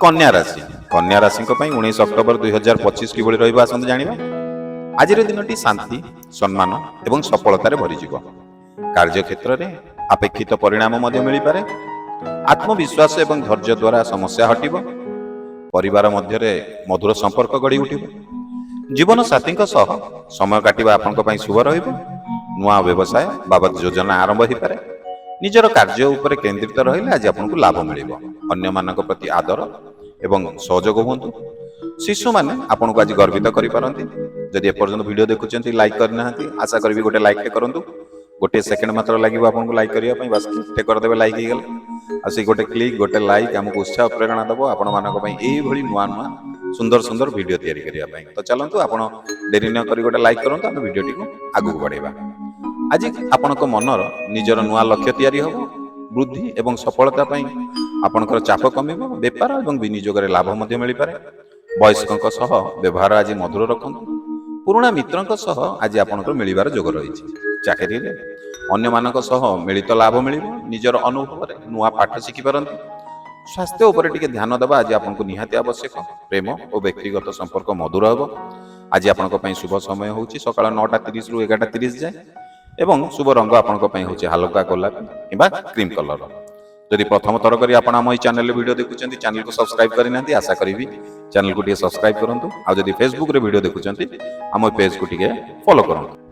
कन्या राशि 19 अक्टोबर 2025 किभଳି ରହିବ ଆସନ୍ତୁ ଜାଣିବା। ଆଜିର ଦିନଟି ଶାନ୍ତି, ସମ୍ମାନ ଏବଂ ସଫଳତାରେ ଭରିଯିବ। କାର୍ଯ୍ୟକ୍ଷେତ୍ରରେ ଅପେକ୍ଷିତ ପରିଣାମ ମଧ୍ୟ ମିଳିପାରେ। ଆତ୍ମବିଶ୍ୱାସ ଏବଂ ଧୈର୍ଯ୍ୟ ଦ୍ୱାରା ସମସ୍ୟା ହଟିବ। ପରିବାର ମଧ୍ୟରେ ମଧୁର ସମ୍ପର୍କ ଗଢ଼ି ଉଠିବ। ଜୀବନସାଥୀଙ୍କ ସହ ସମୟ କାଟିବା ଆପଣଙ୍କ ପାଇଁ ଶୁଭ ରହିବ। ନୂଆ ବ୍ୟବସାୟ ବାବଦ ଯୋଜନା ଆରମ୍ଭ ହୋଇପାରେ। ନିଜର କାର୍ଯ୍ୟ ଉପରେ କେନ୍ଦ୍ରିତ ରହିଲେ ଆଜି ଆପଣଙ୍କୁ ଲାଭ ମିଳିବ। ଅନ୍ୟମାନଙ୍କ ପ୍ରତି ଆଦର ଏବଂ ସହଯୋଗ ହୁଅନ୍ତୁ। ଶିଶୁମାନେ ଆପଣଙ୍କୁ ଆଜି ଗର୍ବିତ କରିପାରନ୍ତି। ଯଦି ଏପର୍ଯ୍ୟନ୍ତ ଭିଡ଼ିଓ ଦେଖୁଛନ୍ତି ଲାଇକ୍ କରିନାହାନ୍ତି, ଆଶା କରିବି ଗୋଟେ ଲାଇକ୍ଟେ କରନ୍ତୁ। ଗୋଟିଏ ସେକେଣ୍ଡ ମାତ୍ର ଲାଗିବ ଆପଣଙ୍କୁ ଲାଇକ୍ କରିବା ପାଇଁ, ବାସ୍ କ୍ଲିକ୍ଟେ କରିଦେବେ, ଲାଇକ୍ ହେଇଗଲା। ଆଉ ସେଇ ଗୋଟେ କ୍ଲିକ୍, ଗୋଟେ ଲାଇକ୍ ଆମକୁ ଉତ୍ସାହ ପ୍ରେରଣା ଦେବ ଆପଣମାନଙ୍କ ପାଇଁ ଏଇଭଳି ନୂଆ ନୂଆ ସୁନ୍ଦର ସୁନ୍ଦର ଭିଡ଼ିଓ ତିଆରି କରିବା ପାଇଁ। ତ ଚାଲନ୍ତୁ ଆପଣ ଡେରି ନ କରି ଗୋଟେ ଲାଇକ୍ କରନ୍ତୁ, ଆମେ ଭିଡ଼ିଓଟିକୁ ଆଗକୁ ବଢ଼େଇବା। ଆଜି ଆପଣଙ୍କ ମନର ନିଜର ନୂଆ ଲକ୍ଷ୍ୟ ତିଆରି ହେବ। ବୃଦ୍ଧି ଏବଂ ସଫଳତା ପାଇଁ ଆପଣଙ୍କର ଚାପ କମିବ। ବେପାର ଏବଂ ବିନିଯୋଗରେ ଲାଭ ମଧ୍ୟ ମିଳିପାରେ। ବୟସ୍କଙ୍କ ସହ ବ୍ୟବହାର ଆଜି ମଧୁର ରଖନ୍ତୁ। ପୁରୁଣା ମିତ୍ରଙ୍କ ସହ ଆଜି ଆପଣଙ୍କର ମିଳିବାର ଯୋଗ ରହିଛି। ଚାକିରିରେ ଅନ୍ୟମାନଙ୍କ ସହ ମିଳିତ ଲାଭ ମିଳିବ। ନିଜର ଅନୁଭବରେ ନୂଆ ପାଠ ଶିଖିପାରନ୍ତି। ସ୍ୱାସ୍ଥ୍ୟ ଉପରେ ଟିକେ ଧ୍ୟାନ ଦେବା ଆଜି ଆପଣଙ୍କୁ ନିହାତି ଆବଶ୍ୟକ। ପ୍ରେମ ଓ ବ୍ୟକ୍ତିଗତ ସମ୍ପର୍କ ମଧୁର ହେବ। ଆଜି ଆପଣଙ୍କ ପାଇଁ ଶୁଭ ସମୟ ହେଉଛି ସକାଳ 9:30 ରୁ 11:30 ଯାଏ ଏବଂ ଶୁଭ ରଙ୍ଗ ଆପଣଙ୍କ ପାଇଁ ହେଉଛି ହାଲକା ଗୋଲାପୀ କିମ୍ବା କ୍ରିମ୍ କଲର। ଯଦି ପ୍ରଥମ ଥର କରି ଆପଣ ଆମ ଏହି ଚ୍ୟାନେଲରେ ଭିଡ଼ିଓ ଦେଖୁଛନ୍ତି, ଚ୍ୟାନେଲକୁ ସବସ୍କ୍ରାଇବ୍ କରିନାହାନ୍ତି, ଆଶା କରିବି ଚ୍ୟାନେଲକୁ ଟିକେ ସବସ୍କ୍ରାଇବ୍ କରନ୍ତୁ। ଆଉ ଯଦି ଫେସବୁକରେ ଭିଡ଼ିଓ ଦେଖୁଛନ୍ତି, ଆମ ପେଜକୁ ଟିକେ ଫଲୋ କରନ୍ତୁ।